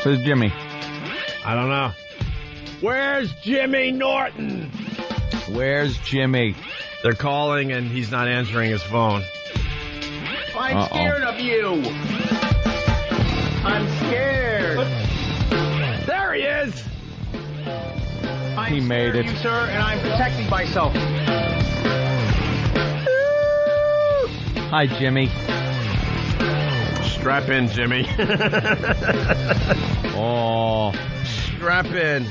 Where's Jimmy? I don't know. Where's Jimmy Norton? Where's Jimmy? They're calling and he's not answering his phone. I'm scared of you. I'm scared. There he is. He made it. You, sir, and I'm protecting myself. Hi, Jimmy. Strap in, Jimmy. Oh, strap in.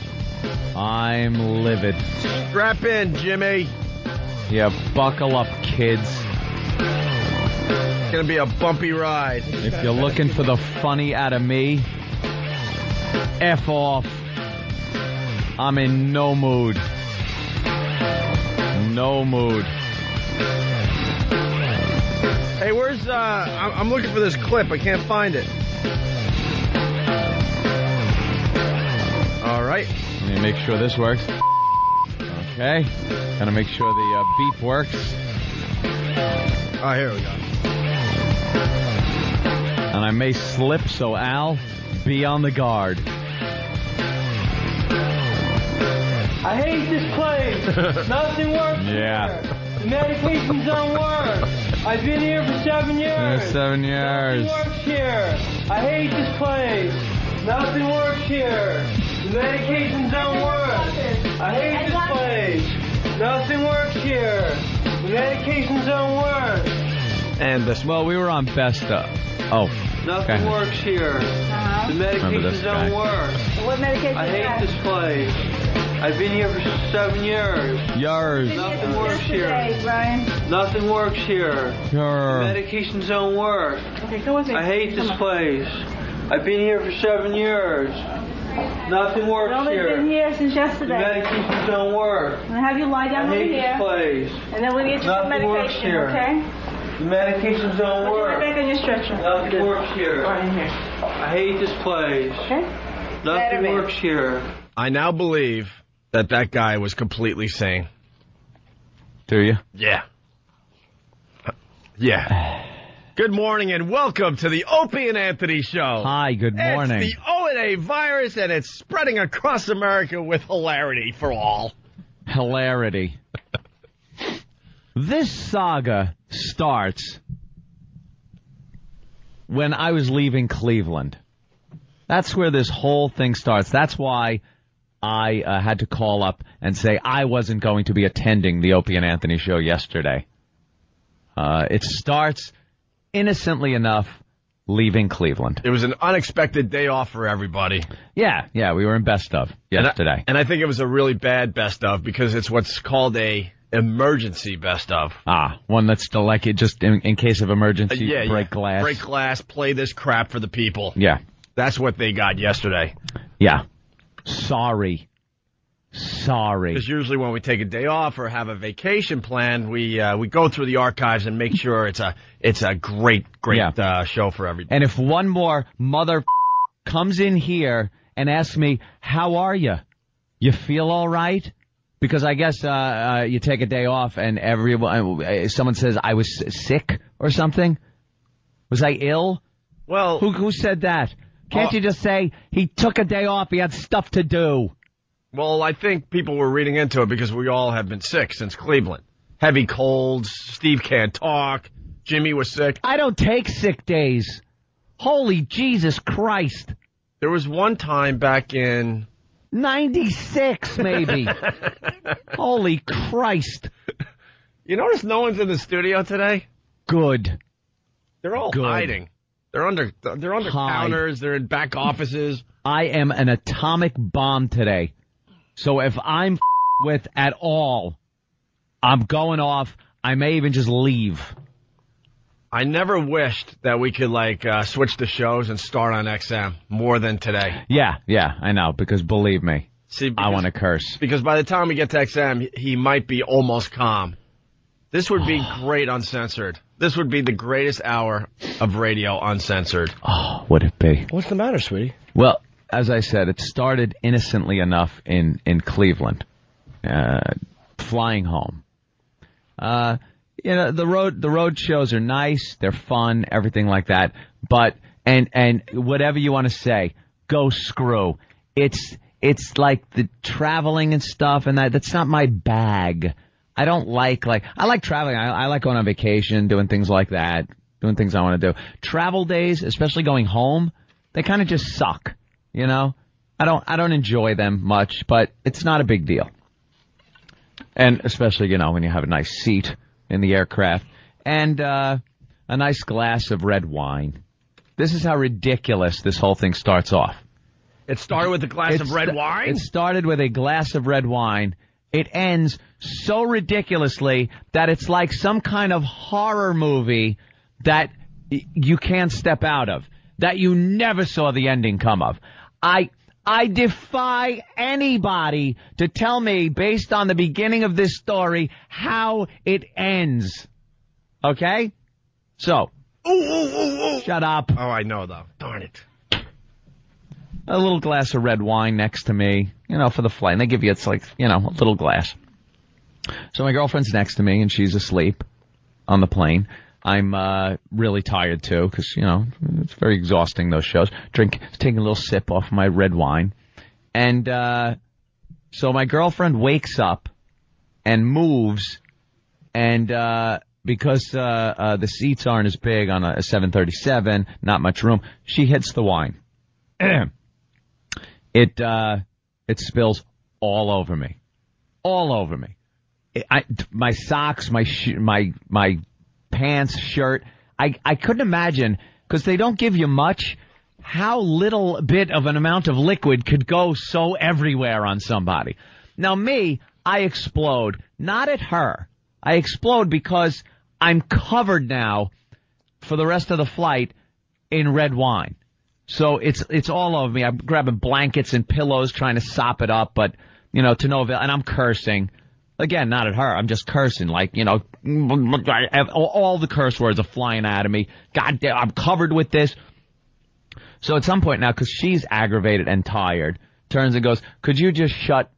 I'm livid. Strap in, Jimmy. Yeah, buckle up, kids. It's gonna be a bumpy ride. If you're looking for the funny out of me, F off. I'm in no mood. No mood. Hey, where's, I'm looking for this clip. I can't find it. All right. Let me make sure this works. Okay. Gotta make sure the beep works. Oh, here we go. And I may slip, so Al, be on the guard. I hate this place. Nothing works Yeah. here. The medications don't work. I've been here for 7 years. 7 years. Nothing works here. I hate this place. Nothing works here. The medications don't work. I hate this place. Nothing works here. The medications don't work. And this. Well, we were on best of. Oh. Nothing Okay. works here. The medications don't work. What medication? I hate this place. I've been here for 7 years. Yours. Nothing works here. Brian. Nothing works here. Your. Medications don't work. Okay, go with me. I hate this place. I've been here for 7 years. Nothing works I've only here. been here since The yesterday. medications don't work. I'm gonna have you lie I down over hate here, this place. and then we'll get you some Nothing works medication. here. Okay? The medications don't Put you right work. back on your stretcher. Nothing works here. Right in here. I hate this place. Okay? Nothing Better, works here. I now believe that guy was completely sane. Do you? Yeah. Yeah. Good morning and welcome to the Opie and Anthony show. Hi, good morning. It's the O&A virus and it's spreading across America with hilarity for all. Hilarity. This saga starts when I was leaving Cleveland. That's where this whole thing starts. That's why I had to call up and say I wasn't going to be attending the Opie and Anthony show yesterday. It starts, innocently enough, leaving Cleveland. It was an unexpected day off for everybody. Yeah, we were in best of yesterday. And I think it was a really bad best of because it's what's called a emergency best of. One that's still like it just in case of emergency, break glass. Break glass, play this crap for the people. Yeah. That's what they got yesterday. Yeah. Sorry. Because usually when we take a day off or have a vacation plan, we go through the archives and make sure it's a great show for everybody. And if one more mother comes in here and asks me, how are you? You feel all right? Because I guess you take a day off and someone says I was sick or something. Was I ill? Well, who said that? Can't you just say he took a day off, he had stuff to do? Well, I think people were reading into it because we all have been sick since Cleveland. Heavy colds, Steve can't talk, Jimmy was sick. I don't take sick days. Holy Jesus Christ. There was one time back in 96, maybe. Holy Christ. You notice no one's in the studio today? Good. They're all hiding. They're under counters. They're in back offices. I am an atomic bomb today. So if I'm with at all, I'm going off. I may even just leave. I never wished that we could switch the shows and start on XM more than today. Yeah, I know, because believe me, I want to curse. Because by the time we get to XM, he might be almost calm. This would be great uncensored. This would be the greatest hour of radio uncensored. Oh, would it be? What's the matter, sweetie? Well, as I said, it started innocently enough in Cleveland, flying home. The road shows are nice, they're fun, everything like that. But and whatever you want to say, go screw. It's like the traveling and stuff, and that's not my bag. I don't like I like traveling. I like going on vacation, doing things like that, doing things I want to do. Travel days, especially going home, they kind of just suck, you know? I don't enjoy them much, but it's not a big deal. And especially, you know, when you have a nice seat in the aircraft and a nice glass of red wine. This is how ridiculous this whole thing starts off. It started with a glass of red wine? It started with a glass of red wine. It ends so ridiculously that it's like some kind of horror movie that you can't step out of, that you never saw the ending come of. I defy anybody to tell me, based on the beginning of this story, how it ends. Okay? So, shut up. Oh, I know, though. Darn it. A little glass of red wine next to me, you know, for the flight. And they give you, it's like, you know, a little glass. So my girlfriend's next to me, and she's asleep on the plane. I'm really tired, too, because, you know, it's very exhausting, those shows. Taking a little sip off my red wine. And so my girlfriend wakes up and moves, and because the seats aren't as big on a 737, not much room, she hits the wine. It spills all over me. All over me. My socks, my pants, shirt. I couldn't imagine, because they don't give you much, how little bit of an amount of liquid could go so everywhere on somebody. Now me, I explode. Not at her. I explode because I'm covered now for the rest of the flight in red wine. So it's all over me. I'm grabbing blankets and pillows trying to sop it up, but, you know, to no avail. And I'm cursing. Again, not at her. I'm just cursing, like, you know, all the curse words are flying out of me. God damn, I'm covered with this. So at some point now, because she's aggravated and tired, turns and goes, could you just shut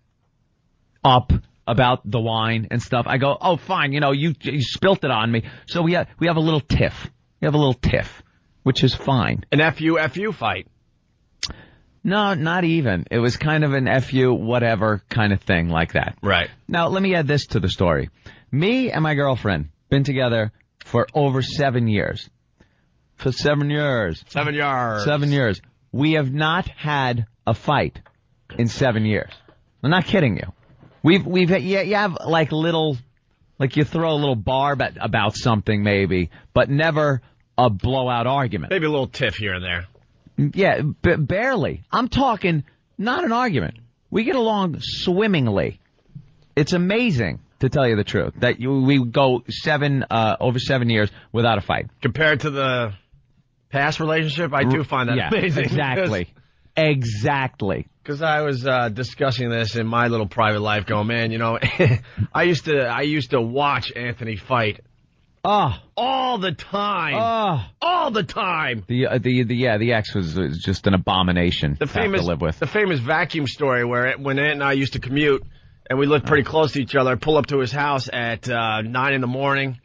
up about the wine and stuff? I go, oh, fine, you know, you spilt it on me. So we have a little tiff. We have a little tiff, which is fine. An FU fight. No, not even. It was kind of an FU whatever kind of thing like that. Right. Now, let me add this to the story. Me and my girlfriend been together for over 7 years. For 7 years. 7 years. 7 years. We have not had a fight in 7 years. I'm not kidding you. You have like little, like you throw a little barb about something maybe, but never a blowout argument. Maybe a little tiff here and there. Yeah, barely. I'm talking not an argument. We get along swimmingly. It's amazing, to tell you the truth, that we go over 7 years without a fight. Compared to the past relationship, I do find that amazing. Exactly. Exactly. Because I was discussing this in my little private life, going, man, you know, I used to watch Anthony fight. All the time. All the time. The ex was just an abomination to live with. The famous vacuum story where when Aunt and I used to commute and we lived pretty close to each other, I'd pull up to his house at 9 in the morning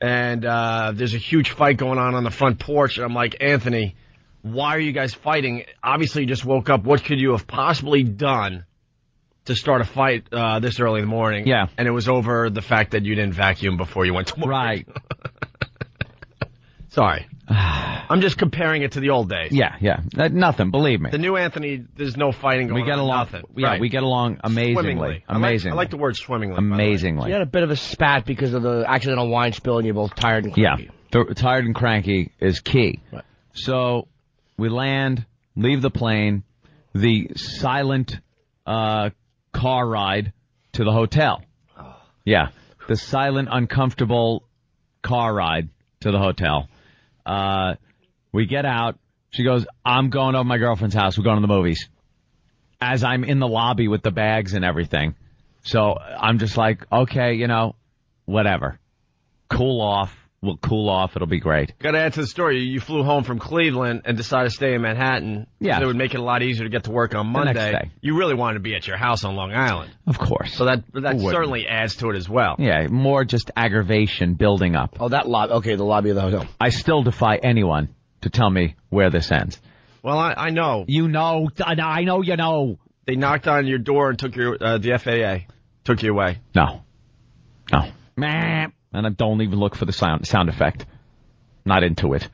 and there's a huge fight going on the front porch, and I'm like, Anthony, why are you guys fighting? Obviously you just woke up. What could you have possibly done to start a fight this early in the morning? Yeah. And it was over the fact that you didn't vacuum before you went to work. Right. Sorry. I'm just comparing it to the old days. Yeah. Nothing, believe me. The new Anthony, there's no fighting going on. We get along. Nothing. Yeah, right. We get along amazingly. Amazingly. I like the word swimmingly. Amazingly. You had a bit of a spat because of the accidental wine spill, and you're both tired and cranky. Yeah. Tired and cranky is key. Right. So we land, leave the plane, the silent car ride to the hotel. Oh. Yeah. The silent, uncomfortable car ride to the hotel. We get out. She goes, I'm going over to my girlfriend's house. We're going to the movies. As I'm in the lobby with the bags and everything. So I'm just like, okay, you know, whatever. Cool off. We'll cool off. It'll be great. Got to add to the story. You flew home from Cleveland and decided to stay in Manhattan. Yeah. It would make it a lot easier to get to work on Monday. The next day. You really wanted to be at your house on Long Island. Of course. So that certainly adds to it as well. Yeah, more just aggravation building up. Oh, that lobby. Okay, the lobby of the hotel. I still defy anyone to tell me where this ends. Well, I know. You know. I know you know. They knocked on your door and took the FAA. Took you away. No. And I don't even look for the sound effect. Not into it.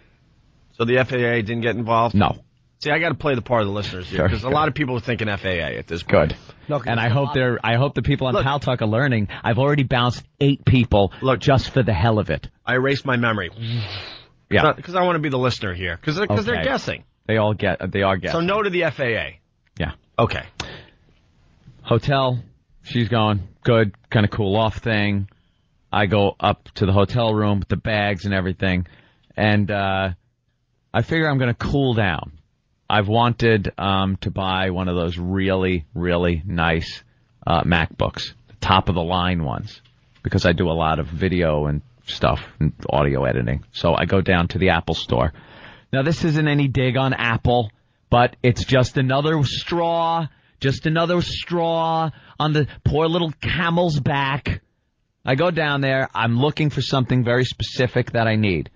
So the FAA didn't get involved? No. See, I got to play the part of the listeners here, because a lot of people are thinking FAA at this point. Good. And I hope the people on Pal Talk are learning. I've already bounced 8 people just for the hell of it. I erased my memory. Yeah. Because I want to be the listener here. Because they're guessing. They are guessing. So no to the FAA. Yeah. Okay. Hotel. She's going. Good. Kind of cool off thing. I go up to the hotel room with the bags and everything. And I figure I'm going to cool down. I've wanted to buy one of those really, really nice MacBooks, the top-of-the-line ones, because I do a lot of video and stuff and audio editing. So I go down to the Apple store. Now, this isn't any dig on Apple, but it's just another straw on the poor little camel's back. I go down there. I'm looking for something very specific that I need.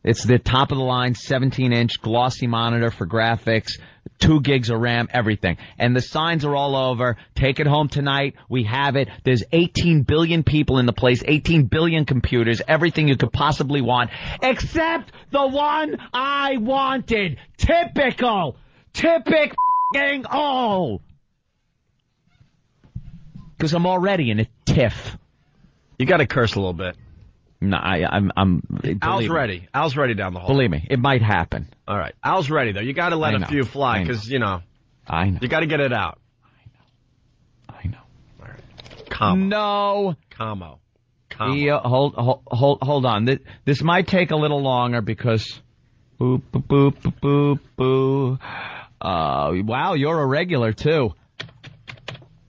It's the top-of-the-line 17-inch glossy monitor for graphics, 2 gigs of RAM, everything. And the signs are all over. Take it home tonight. We have it. There's 18 billion people in the place, 18 billion computers, everything you could possibly want, except the one I wanted. Typical. Because I'm already in a tiff. You got to curse a little bit. No, I'm. Al's ready. Al's ready down the hall. Believe me, it might happen. All right. Al's ready, though. You got to let a few fly, because, I know. You got to get it out. I know. All right. Commo. No. Commo. Hold on. This might take a little longer because. Boop, boop, boop, boop, boop, boop. Wow, you're a regular, too.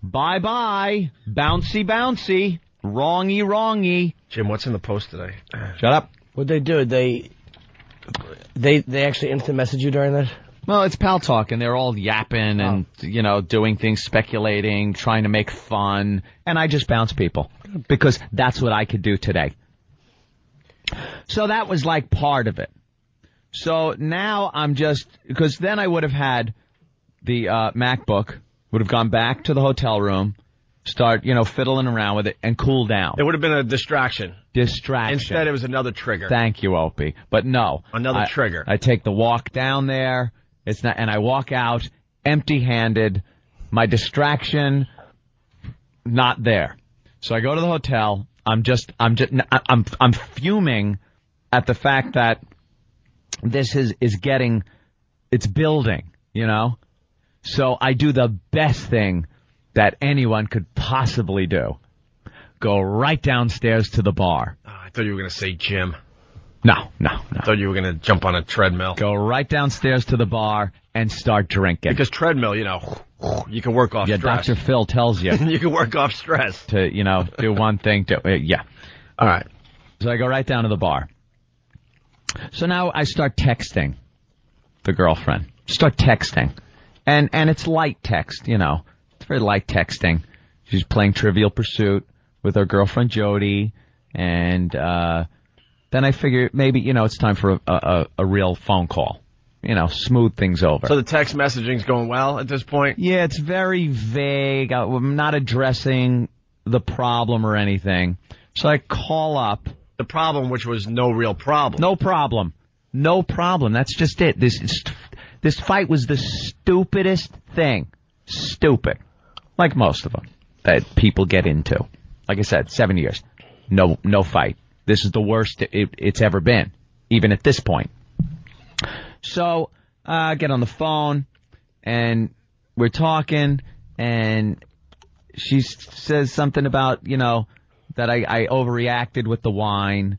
Bye-bye. Bouncy. Wrongy. Jim, what's in the post today? Shut up. What'd they do? They actually instant message you during that? Well, it's Pal Talk, and they're all yapping and, doing things, speculating, trying to make fun, and I just bounce people because that's what I could do today. So that was like part of it. So now I'm because then I would have had the MacBook, would have gone back to the hotel room, start, fiddling around with it and cool down. It would have been a distraction. Instead, it was another trigger. Thank you, Opie. But no. Another trigger. I take the walk down there. And I walk out empty-handed. My distraction, not there. So I go to the hotel. I'm fuming at the fact that this is it's building, So I do the best thing that anyone could possibly do. Go right downstairs to the bar. Oh, I thought you were going to say gym. No. I thought you were going to jump on a treadmill. Go right downstairs to the bar and start drinking. Because treadmill, you can work off stress. Yeah, Dr. Phil tells you. You can work off stress. To, do one thing. Yeah. All right. So I go right down to the bar. So now I start texting the girlfriend. Start texting. And it's light text, It's very light texting. She's playing Trivial Pursuit with her girlfriend Jody, and then I figure maybe it's time for a real phone call. Smooth things over. So the text messaging's going well at this point? Yeah, it's very vague. I'm not addressing the problem or anything. So I call up. The problem, which was no real problem. No problem. That's just it. This fight was the stupidest thing. Stupid. Like most of them that people get into. Like I said, 7 years. No fight. This is the worst it's ever been, even at this point. So I get on the phone, and we're talking, and she says something about, that I overreacted with the wine,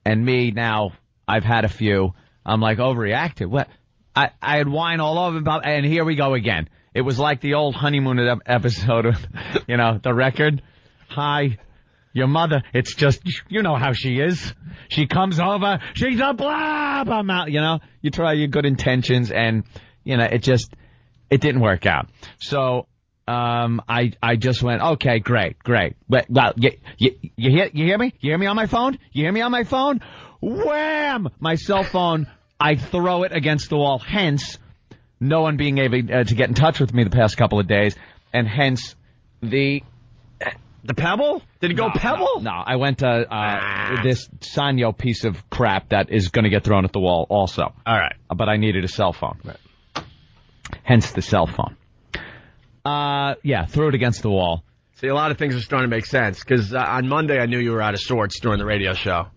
and me, now, I've had a few. I'm like, overreacted? What? I had wine all over, and here we go again. It was like the old honeymoon episode of, the record. Hi, your mother. It's just, how she is. She comes over. She's a blob. I'm out. You try your good intentions, and it didn't work out. So I just went, okay, great. Well, you hear me? You hear me on my phone? You hear me on my phone? Wham! My cell phone. I throw it against the wall. Hence, no one being able to get in touch with me the past couple of days, and hence the Pebble? Did he go Pebble? No, I went to this Sanyo piece of crap that is going to get thrown at the wall also. All right. But I needed a cell phone. Right. Hence the cell phone. Threw it against the wall. See, a lot of things are starting to make sense, because on Monday I knew you were out of sorts during the radio show.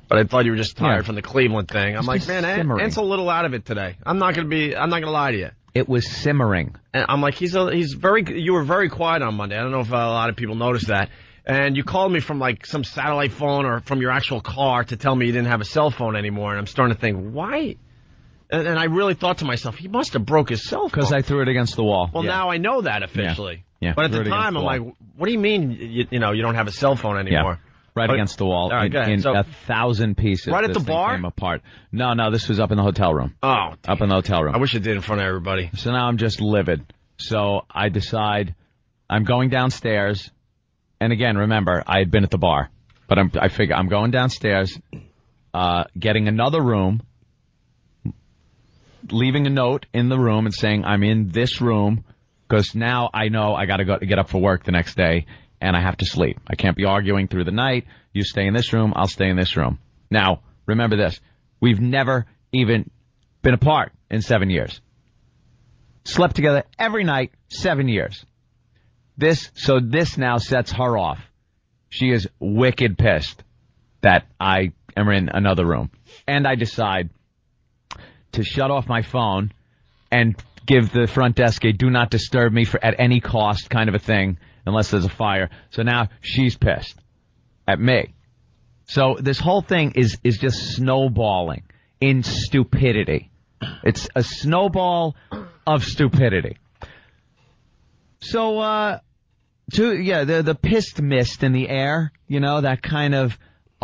But I thought you were just tired from the Cleveland thing. I'm like, man, Ant's a little out of it today. I'm not going to lie to you. It was simmering. And I'm like, you were very quiet on Monday. I don't know if a lot of people noticed that. And you called me from like some satellite phone or from your actual car to tell me you didn't have a cell phone anymore. And I'm starting to think, why? And I really thought to myself, he must have broke his cell phone. Because I threw it against the wall. Well, now I know that officially. Yeah. But at the time, I'm like, what do you mean, you don't have a cell phone anymore? Yeah. Right against the wall. All right, in so, 1,000 pieces. Right at the thing bar? Came apart. No, this was up in the hotel room. Oh. Up in the hotel room. I wish it did in front of everybody. So now I'm just livid. So I decide I'm going downstairs. And again, remember, I had been at the bar. But I figure I'm going downstairs, getting another room, leaving a note in the room and saying I'm in this room because now I know I got to get up for work the next day. And I have to sleep. I can't be arguing through the night. You stay in this room, I'll stay in this room. Now, remember this. We've never even been apart in 7 years. Slept together every night, 7 years. This now sets her off. She is wicked pissed that I am in another room. And I decide to shut off my phone and give the front desk a do not disturb me at any cost kind of a thing. Unless there's a fire. So now she's pissed at me. So this whole thing is just snowballing in stupidity. It's a snowball of stupidity. So, the pissed mist in the air, that kind of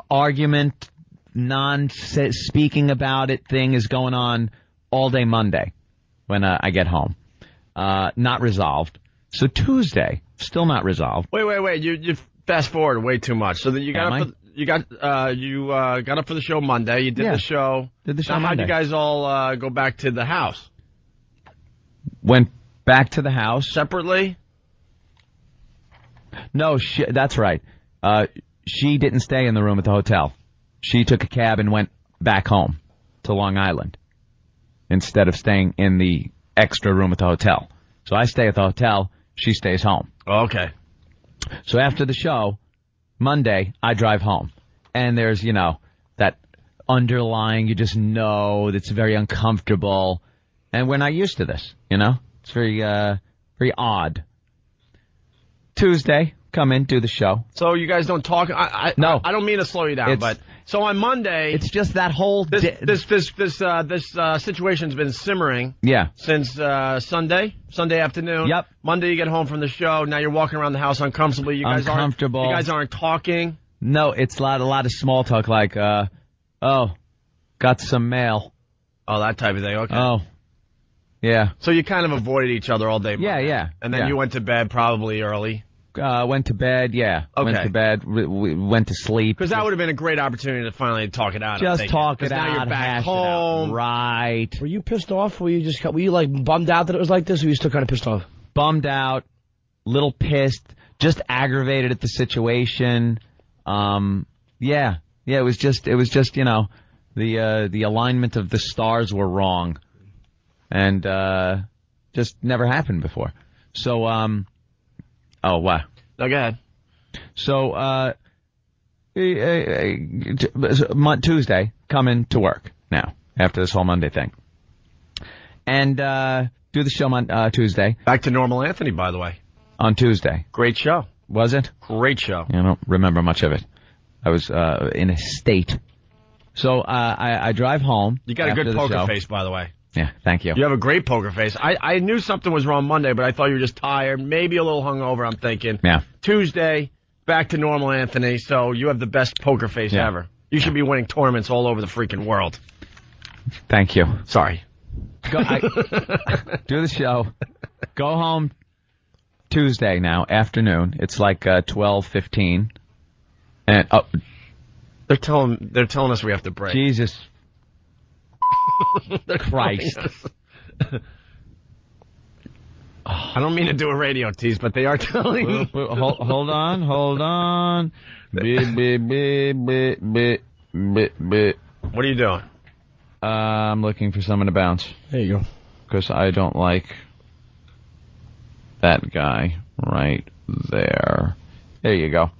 argument, non-speaking about it thing is going on all day Monday when I get home. Not resolved. So Tuesday, still not resolved. Wait. You fast forward way too much. So then you got up for the show Monday. You did the show. Now, how'd you guys all go back to the house? Went back to the house separately? No, that's right. She didn't stay in the room at the hotel. She took a cab and went back home to Long Island instead of staying in the extra room at the hotel. So I stay at the hotel. She stays home. Okay. So after the show, Monday, I drive home. And there's, that underlying, you just know that's very uncomfortable. And we're not used to this, It's very, very odd. Tuesday, come in, do the show. So you guys don't talk? No. I don't mean to slow you down, but so on Monday, it's just that whole this situation's been simmering. Yeah. Since Sunday afternoon. Yep. Monday you get home from the show. Now you're walking around the house uncomfortably. You guys aren't talking. No, it's a lot of small talk like, got some mail. Oh, that type of thing. Okay. Oh. Yeah. So you kind of avoided each other all day Monday. Yeah. And then you went to bed probably early. Went to bed, yeah. Okay. Went to bed, went to sleep. Because that would have been a great opportunity to finally talk it out. Just talk it out. Now you're back hash home. It out. Right. Were you pissed off? Were you like bummed out that it was like this, or were you still kind of pissed off? Bummed out, little pissed, just aggravated at the situation. Yeah. It was just the alignment of the stars were wrong, and just never happened before. So oh, wow. No, go ahead. So, Tuesday, coming to work now, after this whole Monday thing. And, do the show on Tuesday. Back to Normal Anthony, by the way. On Tuesday. Great show. Was it? Great show. I don't remember much of it. I was, in a state. So, I drive home. You got a good poker face, by the way. Yeah, thank you. You have a great poker face. I knew something was wrong Monday, but I thought you were just tired, maybe a little hungover, I'm thinking. Yeah. Tuesday, back to Normal Anthony, so you have the best poker face ever. You should be winning tournaments all over the freaking world. Thank you. Sorry. Do the show. Go home Tuesday now, afternoon. It's like 12:15. And they're telling us we have to break. Jesus Christ. I don't mean to do a radio tease, but they are telling me. Hold on. What are you doing? I'm looking for someone to bounce. There you go. Because I don't like that guy right there. There you go.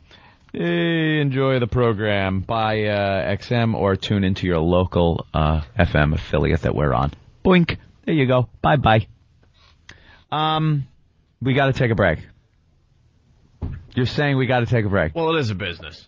Hey, enjoy the program. Buy XM or tune into your local FM affiliate that we're on. Boink. There you go. Bye-bye. We got to take a break. You're saying we got to take a break. Well, it is a business.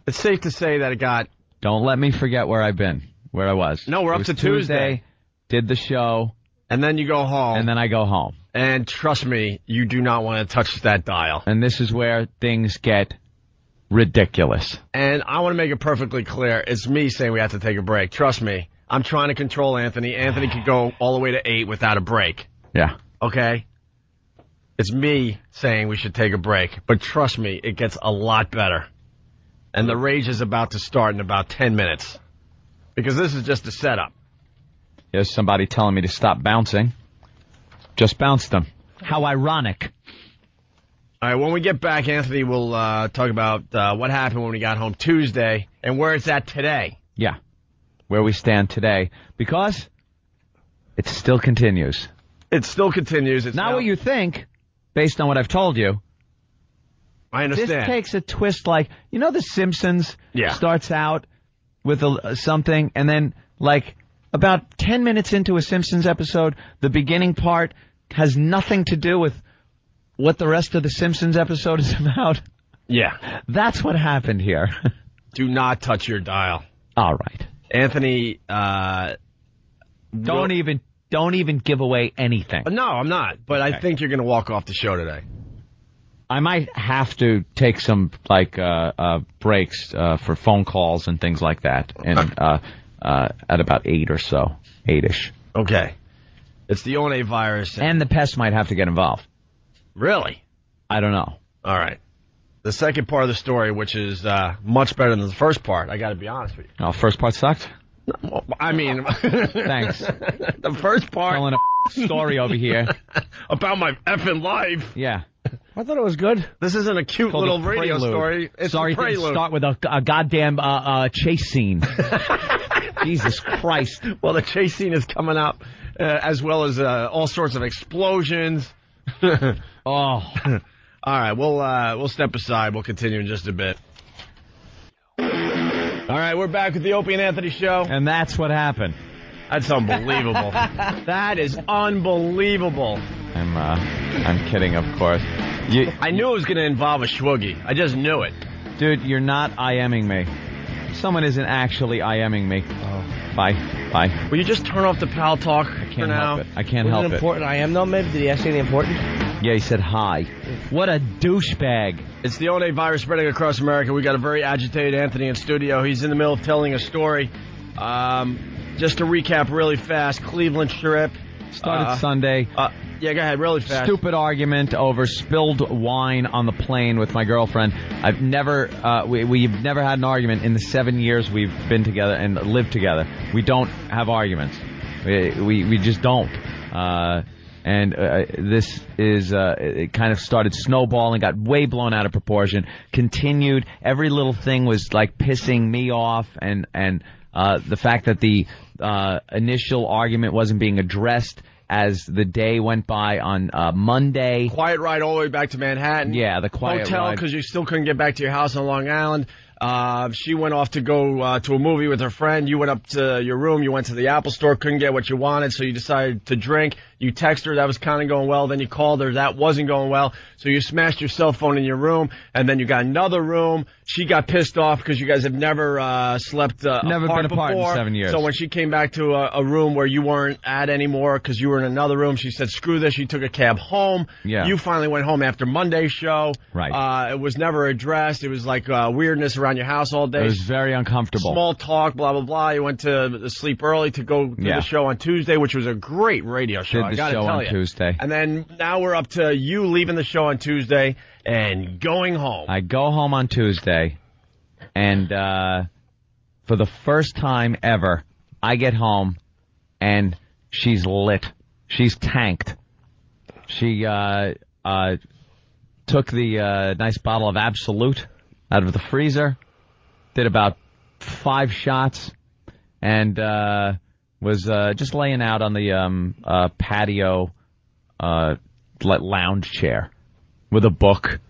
It's safe to say that it got... Don't let me forget where I've been, where I was. No, we're up to Tuesday. Did the show. And then you go home. And then I go home. And trust me, you do not want to touch that dial. And this is where things get ridiculous. And I want to make it perfectly clear. It's me saying we have to take a break. Trust me. I'm trying to control Anthony. Anthony could go all the way to 8 without a break. Yeah. Okay? It's me saying we should take a break. But trust me, it gets a lot better. And the rage is about to start in about 10 minutes. Because this is just a setup. Here's somebody telling me to stop bouncing. Just bounced them. How ironic. All right, when we get back, Anthony will talk about what happened when we got home Tuesday and where it's at today. Yeah. Where we stand today. Because it still continues. It still continues. It's not what you think, based on what I've told you. I understand. This takes a twist like, you know, The Simpsons starts out with something, and then, like, about 10 minutes into a Simpsons episode, the beginning part has nothing to do with what the rest of the Simpsons episode is about. Yeah. That's what happened here. Do not touch your dial. All right. Anthony, don't even give away anything. No, I'm not. But okay. I think you're going to walk off the show today. I might have to take some breaks for phone calls and things like that, and at about 8 or so, 8ish. Okay, it's the One virus, and the pests might have to get involved. Really? I don't know. All right. The second part of the story, which is much better than the first part, I got to be honest with you. Oh, first part sucked. I mean, thanks. The first part, telling a story over here about my effing life. Yeah. I thought it was good. This isn't a cute little radio story. It's sorry to start with a goddamn chase scene. Jesus Christ. Well, the chase scene is coming up, as well as all sorts of explosions. Oh. All right, we'll step aside. We'll continue in just a bit. All right, we're back with the Opie and Anthony show. And that's what happened. That's unbelievable. That is unbelievable. I'm kidding, of course. I knew it was going to involve a schwoogie. I just knew it. Dude, you're not IMing me. Someone isn't actually IMing me. Oh. Bye. Will you just turn off the pal talk for now? Help it. I can't help it. Important I am, though, maybe? Did he ask you anything important? Yeah, he said hi. What a douchebag. It's the One virus spreading across America. We got a very agitated Anthony in studio. He's in the middle of telling a story. Just to recap really fast, Cleveland trip. Started Sunday. Yeah, go ahead, really fast. Stupid argument over spilled wine on the plane with my girlfriend. I've never, we've never had an argument in the 7 years we've been together and lived together. We don't have arguments. We just don't. This is, it kind of started snowballing, got way blown out of proportion, continued. Every little thing was like pissing me off, and the fact that the initial argument wasn't being addressed as the day went by on Monday. Quiet ride all the way back to Manhattan. Yeah, the quiet hotel, ride. because you still couldn't get back to your house on Long Island. She went off to go to a movie with her friend. You went up to your room. You went to the Apple store. Couldn't get what you wanted, so you decided to drink. You texted her. That was kind of going well. Then you called her. That wasn't going well. So you smashed your cell phone in your room, and then you got another room. She got pissed off because you guys have never slept never apart been apart before. in 7 years. So when she came back to a room where you weren't at anymore because you were in another room, she said, screw this. She took a cab home. Yeah. You finally went home after Monday's show. Right. It was never addressed. It was like weirdness around your house all day. It was very uncomfortable. Small talk, blah, blah, blah. You went to sleep early to go to the show on Tuesday, which was a great radio show. Did the show on Tuesday. And then now we're up to you leaving the show on Tuesday and going home. I go home on Tuesday, and for the first time ever, I get home, and she's lit. She's tanked. She took the nice bottle of Absolute out of the freezer, did about 5 shots, and was just laying out on the patio lounge chair with a book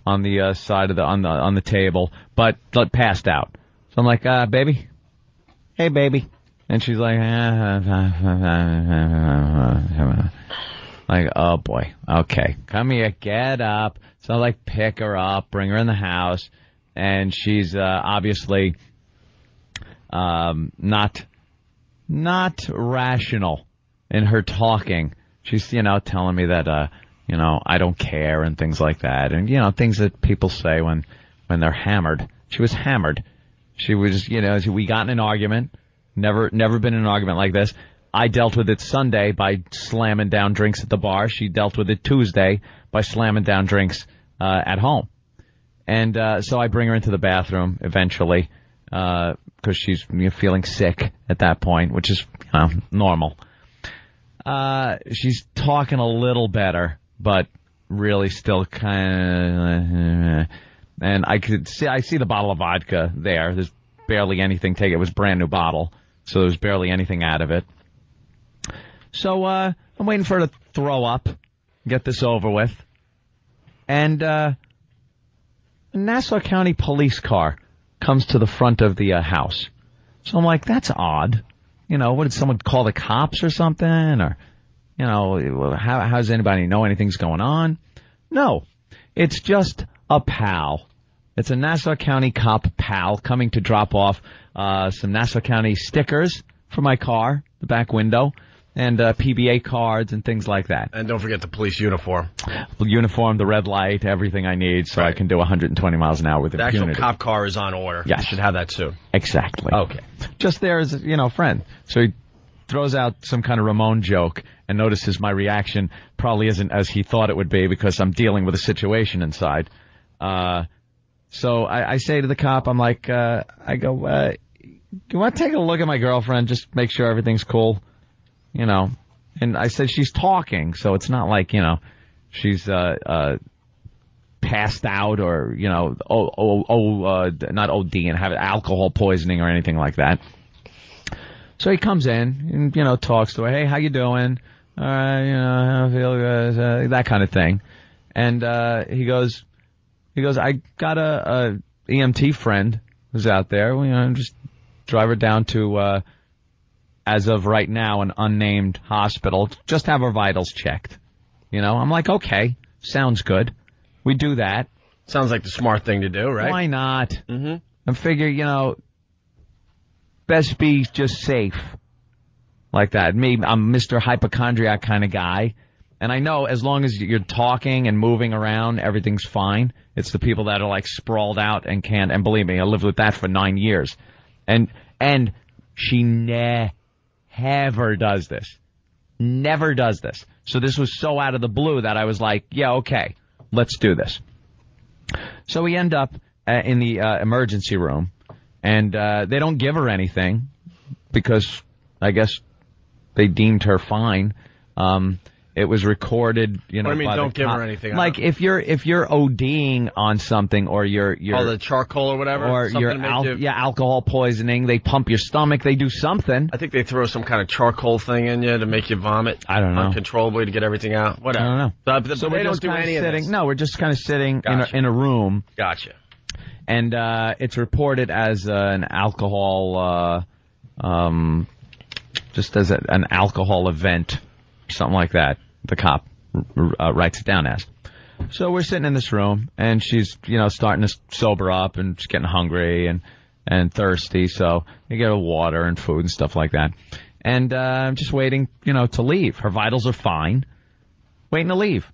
on the side of on the table, but passed out. So I'm like, baby, hey baby, and she's like, like, oh boy, okay, come here, get up. So I like pick her up, bring her in the house, and she's obviously not rational in her talking. She's telling me that I don't care and things like that, and things that people say when they're hammered. She was hammered. She was we got in an argument. Never been in an argument like this. I dealt with it Sunday by slamming down drinks at the bar. She dealt with it Tuesday by slamming down drinks at home. And so I bring her into the bathroom eventually because she's feeling sick at that point, which is normal. She's talking a little better, but really still kind of... And I see the bottle of vodka there. There's barely anything taken. It was a brand new bottle, so there's barely anything out of it. So I'm waiting for her to throw up, get this over with. And a Nassau County police car comes to the front of the house. So I'm like, that's odd. What, did someone call the cops or something? Or, how does anybody know anything's going on? No, it's just a pal. It's a Nassau County cop pal coming to drop off some Nassau County stickers for my car, the back window, and PBA cards and things like that. And don't forget the police uniform. The uniform, the red light, everything I need so I can do 120 miles an hour with impunity. The actual cop car is on order. Yes. You should have that soon. Exactly. Okay. Just there as, a friend. So he throws out some kind of Ramon joke and notices my reaction probably isn't as he thought it would be because I'm dealing with a situation inside. So I say to the cop, I'm like, I go, you want to take a look at my girlfriend? Just make sure everything's cool. And I said she's talking, so it's not like, she's passed out or, not OD and have alcohol poisoning or anything like that. So he comes in and, talks to her. Hey, how you doing? I feel good, that kind of thing. And he goes, I got a EMT friend who's out there. Just drive her down to, as of right now, an unnamed hospital. Just have her vitals checked. I'm like, okay, sounds good. We do that. Sounds like the smart thing to do, right? Why not? Mm-hmm. I figure, best be just safe. Like that. Me, I'm Mr. Hypochondriac kind of guy. And I know as long as you're talking and moving around, everything's fine. It's the people that are like sprawled out and can't. And believe me, I lived with that for 9 years. And she never does this. Never does this. So this was so out of the blue that I was like, yeah, okay, let's do this. So we end up in the emergency room, and they don't give her anything because I guess they deemed her fine. It was recorded, What do you mean, don't give her anything? Like if you're ODing on something, or you're the charcoal or whatever, or you're alcohol poisoning, they pump your stomach, they do something. I think they throw some kind of charcoal thing in you to make you vomit. I don't know, uncontrollably to get everything out. Whatever. I don't know. So they don't do any of this. No, we're just kind of sitting Gotcha. in a room. Gotcha. And it's reported as an alcohol, just as an alcohol event, something like that. The cop writes it down as. So we're sitting in this room, and she's, starting to sober up, and she's getting hungry and thirsty, so they get her water and food and stuff like that. And I'm just waiting, to leave. Her vitals are fine. Waiting to leave.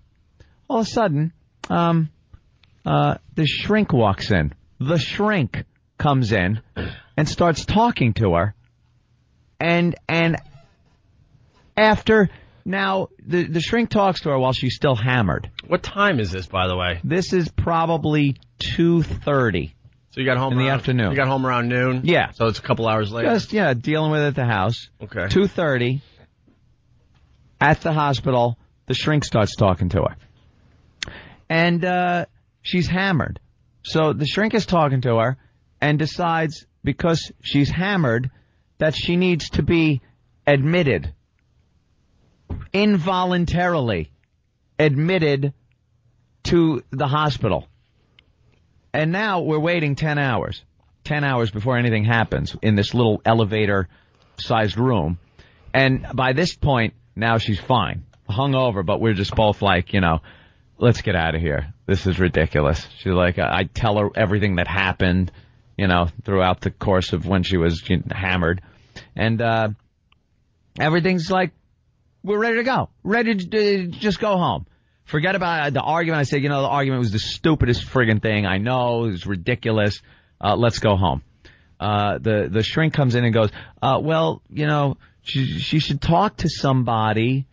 All of a sudden, the shrink walks in. The shrink comes in and starts talking to her. And after... Now, the shrink talks to her while she's still hammered. What time is this, by the way? This is probably 2:30. So you got home in the around- afternoon. You got home around noon? Yeah. So it's a couple hours later? Just, dealing with it at the house. Okay. 2:30, at the hospital, the shrink starts talking to her. And she's hammered. So the shrink is talking to her and decides, because she's hammered, that she needs to be admitted. Involuntarily admitted to the hospital. And now we're waiting 10 hours. 10 hours before anything happens in this little elevator-sized room. And by this point, now she's fine. Hungover, but we're just both like, let's get out of here. This is ridiculous. She's like, I tell her everything that happened, throughout the course of when she was hammered. And everything's like, we're ready to go. Ready to just go home. Forget about the argument. I said, the argument was the stupidest friggin' thing. I know. It was ridiculous. Let's go home. The shrink comes in and goes, she should talk to somebody,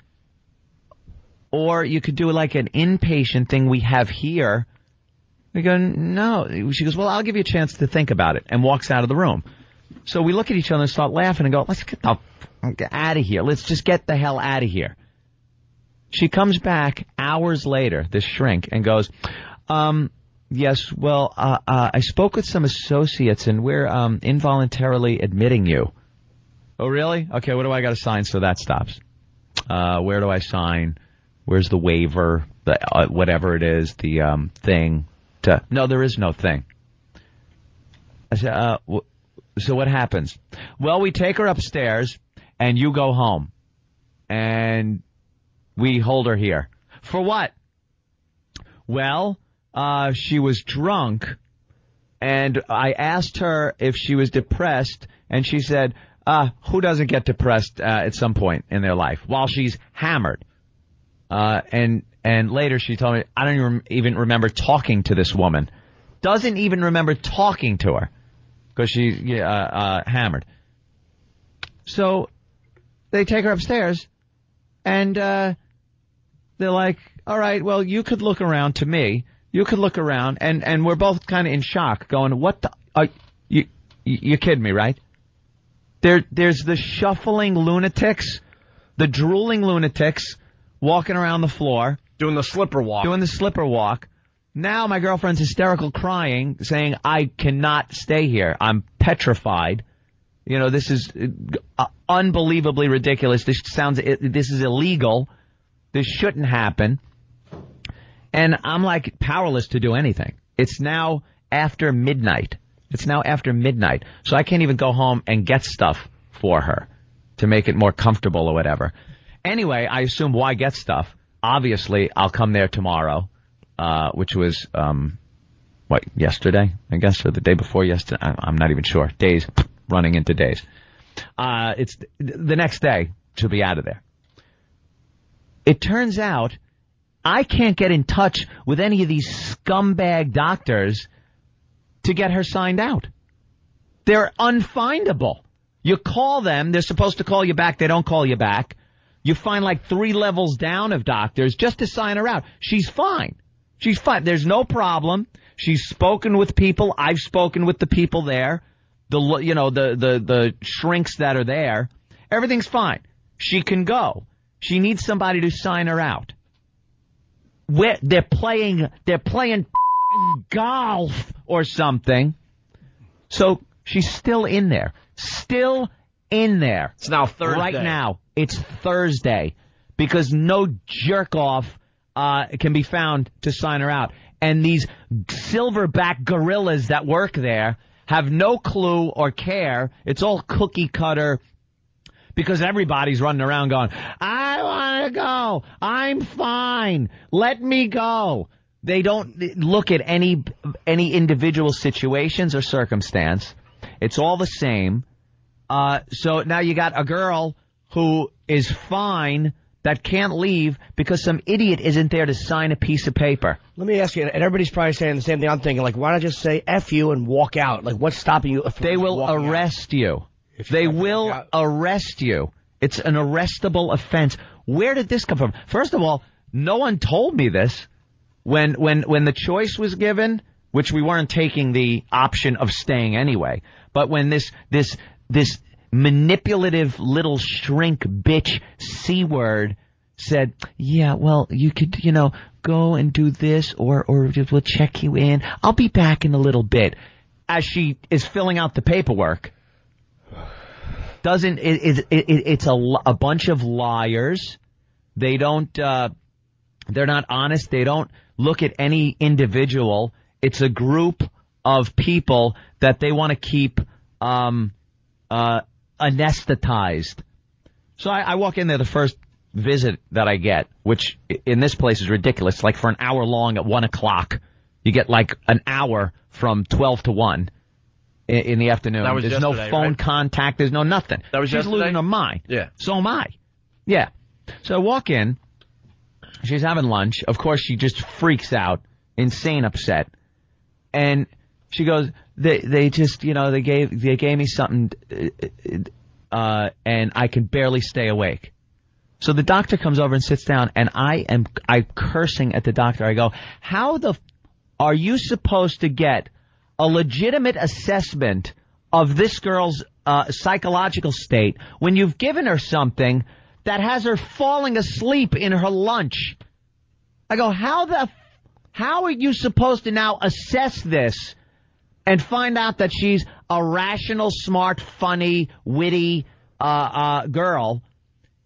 or you could do like an inpatient thing we have here. We go, no. She goes, well, I'll give you a chance to think about it, and walks out of the room. So we look at each other and start laughing and go, let's get the out of here. Let's just get the hell out of here. She comes back hours later, this shrink, and goes, yes, well, I spoke with some associates, and we're involuntarily admitting you. Oh, really? Okay, what do I got to sign so that stops? Where do I sign? Where's the waiver? The whatever it is, the thing. No, there is no thing. I said, so what happens? Well, we take her upstairs, and you go home. And we hold her here. For what? Well, she was drunk, and I asked her if she was depressed, and she said, who doesn't get depressed at some point in their life while she's hammered? And later she told me, I don't even remember talking to this woman. Doesn't even remember talking to her because she's hammered. So they take her upstairs, and they're like, all right, well, you could look around to me. You could look around, and we're both kind of in shock, going, what the... you kidding me, right? There's the shuffling lunatics, the drooling lunatics, walking around the floor. Doing the slipper walk. Now my girlfriend's hysterical, crying, saying, I cannot stay here. I'm petrified. This is unbelievably ridiculous. This is illegal. This shouldn't happen. And I'm like powerless to do anything. It's now after midnight. So I can't even go home and get stuff for her to make it more comfortable or whatever. Anyway, I assume, why get stuff? Obviously, I'll come there tomorrow, which was, yesterday? I guess, or the day before yesterday? I'm not even sure. Days, running into days. It's the next day to be out of there. It turns out I can't get in touch with any of these scumbag doctors to get her signed out. They're unfindable. You call them, they're supposed to call you back, they don't call you back. You find like 3 levels down of doctors just to sign her out. She's fine. There's no problem. She's spoken with people. I've spoken with the people there. The shrinks that are there. Everything's fine. She can go. She needs somebody to sign her out. They're playing golf or something. So she's still in there. It's now Thursday. Right now. It's Thursday because no jerk-off can be found to sign her out. And these silverback gorillas that work there have no clue or care. It's all cookie-cutter because everybody's running around going, I want to go. I'm fine. Let me go. They don't look at any individual situations or circumstance. It's all the same. So now you got a girl who is fine that can't leave because some idiot isn't there to sign a piece of paper. Let me ask you, and everybody's probably saying the same thing I'm thinking, like, why not just say F you and walk out? Like, what's stopping you? They will arrest you. They will arrest you. It's an arrestable offense. Where did this come from? First of all, no one told me this. When the choice was given, which we weren't taking the option of staying anyway. But when this manipulative little shrink bitch C-word said, yeah, well, you could, go and do this or we'll check you in. I'll be back in a little bit. As she is filling out the paperwork, it's a bunch of liars. They don't, they're not honest. They don't look at any individual. It's a group of people that they want to keep, anesthetized. So I walk in there the first visit that I get, which in this place is ridiculous. It's like for an hour long at 1 o'clock. You get like an hour from 12 to 1 in the afternoon. That was There's yesterday, no phone right? contact. There's no nothing. That was She's yesterday? losing her mind. Yeah. So am I. Yeah. So I walk in. She's having lunch. Of course, she just freaks out, insane upset. And she goes, they just, they gave me something, and I can barely stay awake. So the doctor comes over and sits down, and I'm cursing at the doctor. I go, how are you supposed to get a legitimate assessment of this girl's psychological state when you've given her something that has her falling asleep in her lunch? I go, how are you supposed to now assess this and find out that she's a rational, smart, funny, witty girl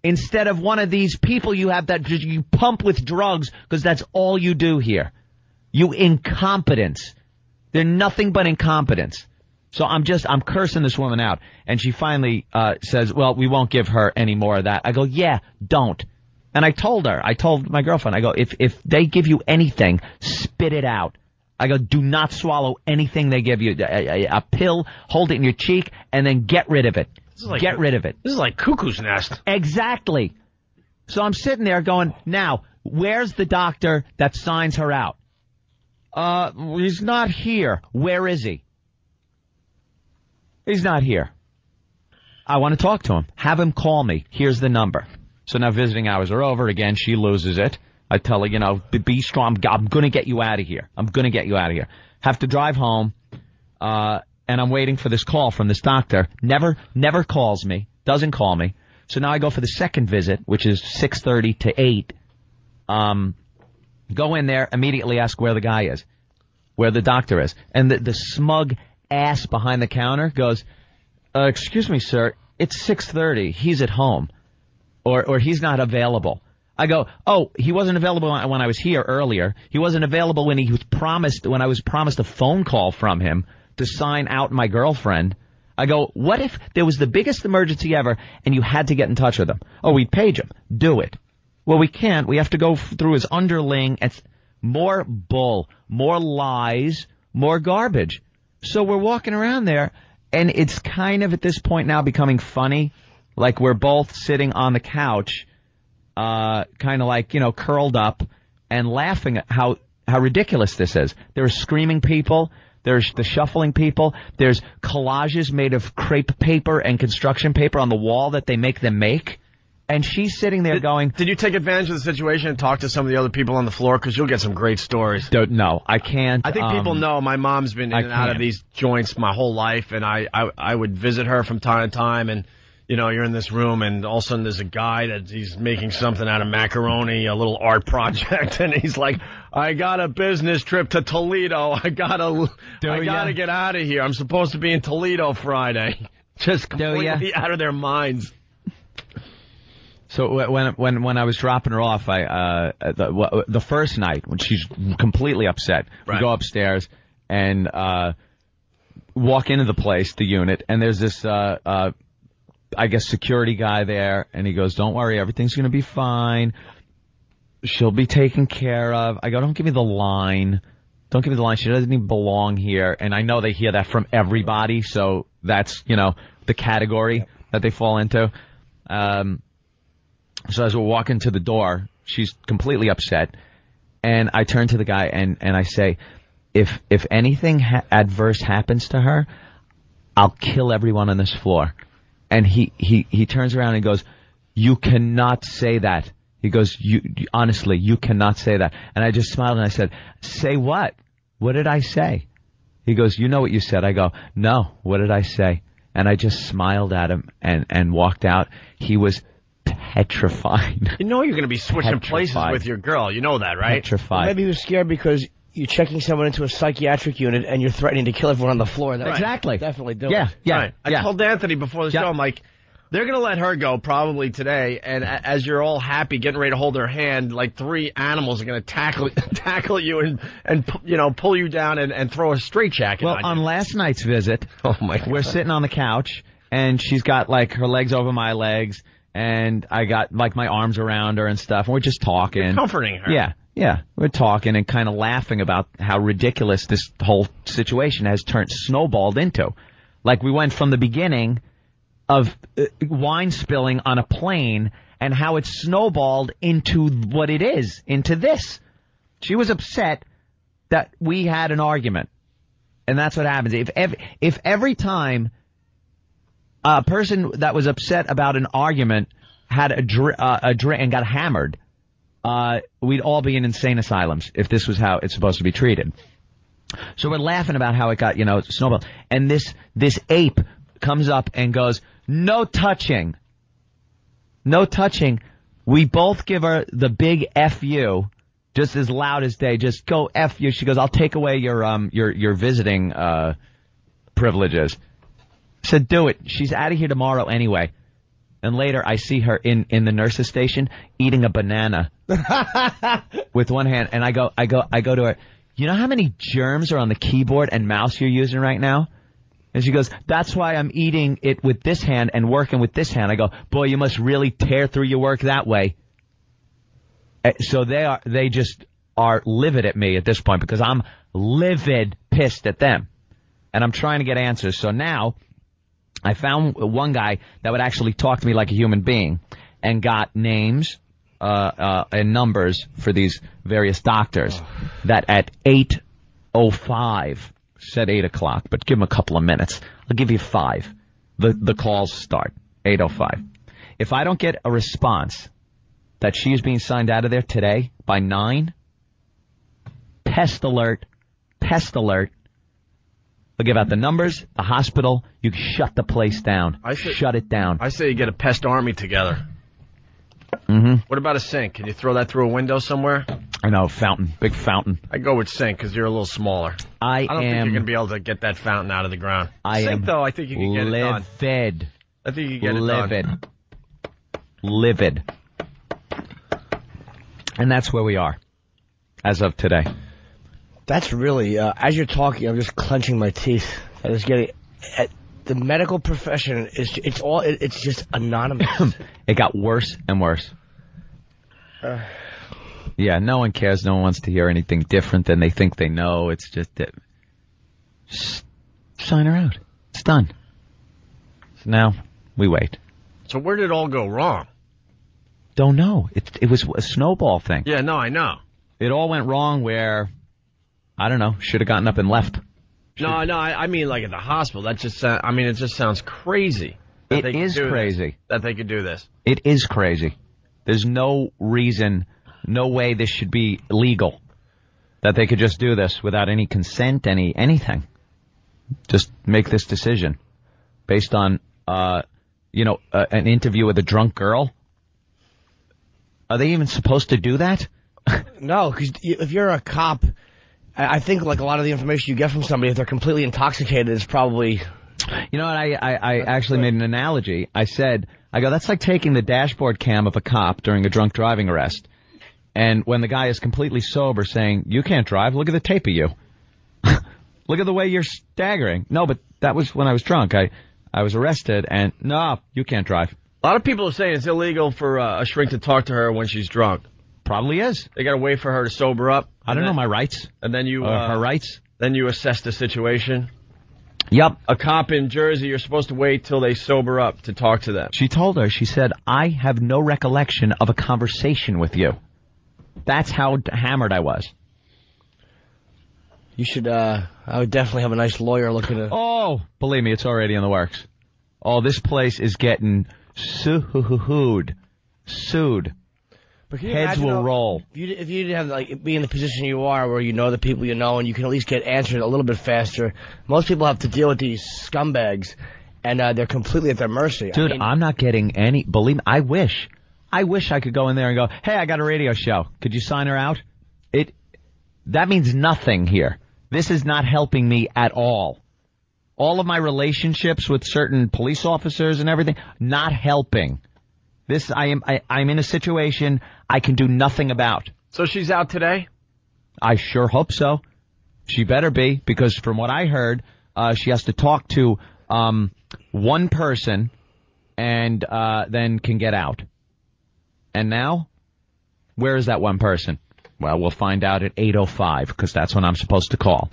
instead of one of these people you have that you pump with drugs because that's all you do here? You incompetence. They're nothing but incompetence. So I'm cursing this woman out. And she finally says, well, we won't give her any more of that. I go, yeah, don't. And I told my girlfriend, I go, if they give you anything, spit it out. I go, do not swallow anything they give you. A pill, hold it in your cheek, and then get rid of it. Get rid of it. This is like Cuckoo's Nest. Exactly. So I'm sitting there going, now, where's the doctor that signs her out? He's not here. Where is he? He's not here. I want to talk to him. Have him call me. Here's the number. So now visiting hours are over. Again, she loses it. I tell her, be strong. I'm going to get you out of here. I'm going to get you out of here. Have to drive home, and I'm waiting for this call from this doctor. Never calls me. Doesn't call me. So now I go for the second visit, which is 6:30 to 8. Go in there, immediately ask where the guy is, where the doctor is. And the smug ass behind the counter goes, excuse me, sir, it's 6:30. He's at home. Or he's not available. I go, oh, he wasn't available when I was here earlier. He wasn't available when I was promised a phone call from him to sign out my girlfriend. I go, what if there was the biggest emergency ever and you had to get in touch with him? Oh, we'd page him. Do it. Well, we can't. We have to go through his underling. It's more bull, more lies, more garbage. So we're walking around there, and it's kind of at this point now becoming funny. Like we're both sitting on the couch, kind of like, curled up and laughing at how ridiculous this is. There are screaming people. There's the shuffling people. There's collages made of crepe paper and construction paper on the wall that they make them make. And she's sitting there going... Did you take advantage of the situation and talk to some of the other people on the floor? Because you'll get some great stories. No, I can't. I think people know my mom's been in and out of these joints my whole life, and I would visit her from time to time, and, you're in this room, and all of a sudden there's a guy that he's making something out of macaroni, a little art project, and he's like, I got a business trip to Toledo. I gotta get out of here. I'm supposed to be in Toledo Friday. Just completely out of their minds. So when I was dropping her off, the first night when she's completely upset, we go upstairs and walk into the place, the unit, and there's this I guess security guy there, and he goes, "Don't worry, everything's gonna be fine. She'll be taken care of." I go, "Don't give me the line. Don't give me the line. She doesn't even belong here." And I know they hear that from everybody, so that's the category that they fall into. So as we're walking to the door, she's completely upset, and I turn to the guy and I say, if anything adverse happens to her, I'll kill everyone on this floor. And he turns around and goes, "You cannot say that." He goes, honestly, you cannot say that." And I just smiled and I said, "Say what?" what did I say? He goes, you know what you said. I go, no, what did I say? And I just smiled at him and walked out. He was petrified. You know you're going to be switching places with your girl. You know that, right? Petrified. Well, maybe he was scared because you're checking someone into a psychiatric unit and you're threatening to kill everyone on the floor. That's Exactly. Definitely do Yeah, it. yeah. Right. yeah. I told Anthony before the show, I'm like, they're going to let her go probably today, and as you're all happy getting ready to hold her hand, like 3 animals are going to tackle you and you know, pull you down and throw a straitjacket on you. Well, on last night's visit, Oh, my God. we're sitting on the couch, and she's got, like, her legs over my legs, and I got, like, my arms around her and stuff, and we're just talking. You're comforting her. Yeah. We're talking and kind of laughing about how ridiculous this whole situation has snowballed into. Like, we went from the beginning of wine spilling on a plane and how it snowballed into what it is, into this. She was upset that we had an argument. And that's what happens. If every time a person that was upset about an argument had a drink and got hammered, we'd all be in insane asylums if this was how it's supposed to be treated. So we're laughing about how it got, snowballed. And this ape comes up and goes, no touching. No touching. We both give her the big F you, just as loud as day. Just go F you. She goes, I'll take away your visiting privileges. I said, do it. She's out of here tomorrow anyway. And later I see her in the nurse's station eating a banana with one hand. And I go to her, you know how many germs are on the keyboard and mouse you're using right now? And she goes, that's why I'm eating it with this hand and working with this hand. I go, boy, you must really tear through your work that way. So they just are livid at me at this point because I'm livid pissed at them. And I'm trying to get answers. So now I found one guy that would actually talk to me like a human being and got names and numbers for these various doctors that at 8:05 said 8 o'clock, but give them a couple of minutes. I'll give you 5. The calls start 8:05. If I don't get a response that she is being signed out of there today by 9, pest alert. I'll give out the numbers, the hospital. You shut the place down. Shut it down. I say you get a pest army together. Mm-hmm. What about a sink? Can you throw that through a window somewhere? I know, fountain, big fountain. I go with sink because you're a little smaller. I don't think you're going to be able to get that fountain out of the ground. Sink, though, I think you can get it done. Livid. I think you can get it done. Livid. And that's where we are as of today. That's really, as you're talking, I'm just clenching my teeth. I was getting, the medical profession it's just anonymous. It got worse and worse. Yeah, no one cares. No one wants to hear anything different than they think they know. It's just sign her out. It's done. So now we wait. So where did it all go wrong? Don't know. It was a snowball thing. Yeah, no, I know. It all went wrong where, I don't know, should have gotten up and left. No, I mean like at the hospital. That just, it just sounds crazy. It is crazy. That they could do this. It is crazy. There's no reason, no way this should be legal. That they could just do this without any consent, anything. Just make this decision based on, an interview with a drunk girl. Are they even supposed to do that? No, because if you're a cop, I think like a lot of the information you get from somebody, if they're completely intoxicated, is probably... You know what, I actually made an analogy. I go, that's like taking the dashboard cam of a cop during a drunk driving arrest. And when the guy is completely sober saying, you can't drive, look at the tape of you. Look at the way you're staggering. No, but that was when I was drunk. I was arrested and, no, you can't drive. A lot of people are saying it's illegal for a shrink to talk to her when she's drunk. Probably is. They got to wait for her to sober up. I don't know my rights. And then you... her rights. Then you assess the situation. Yep. A cop in Jersey, you're supposed to wait till they sober up to talk to them. She told her, she said, I have no recollection of a conversation with you. That's how hammered I was. You should, I would definitely have a nice lawyer looking at... Oh, believe me, it's already in the works. Oh, this place is getting sued. But can you heads imagine, will though, roll. If you didn't have like be in the position you are, where you know the people you know, and you can at least get answered a little bit faster. Most people have to deal with these scumbags, and they're completely at their mercy. Dude, I mean, I'm not getting any. Believe me, I wish I could go in there and go, hey, I got a radio show. Could you sign her out? That means nothing here. This is not helping me at all. All of my relationships with certain police officers and everything, not helping. I'm in a situation I can do nothing about. So she's out today? I sure hope so. She better be, because from what I heard, she has to talk to one person and then can get out. And now, where is that one person? Well, we'll find out at 8:05, because that's when I'm supposed to call.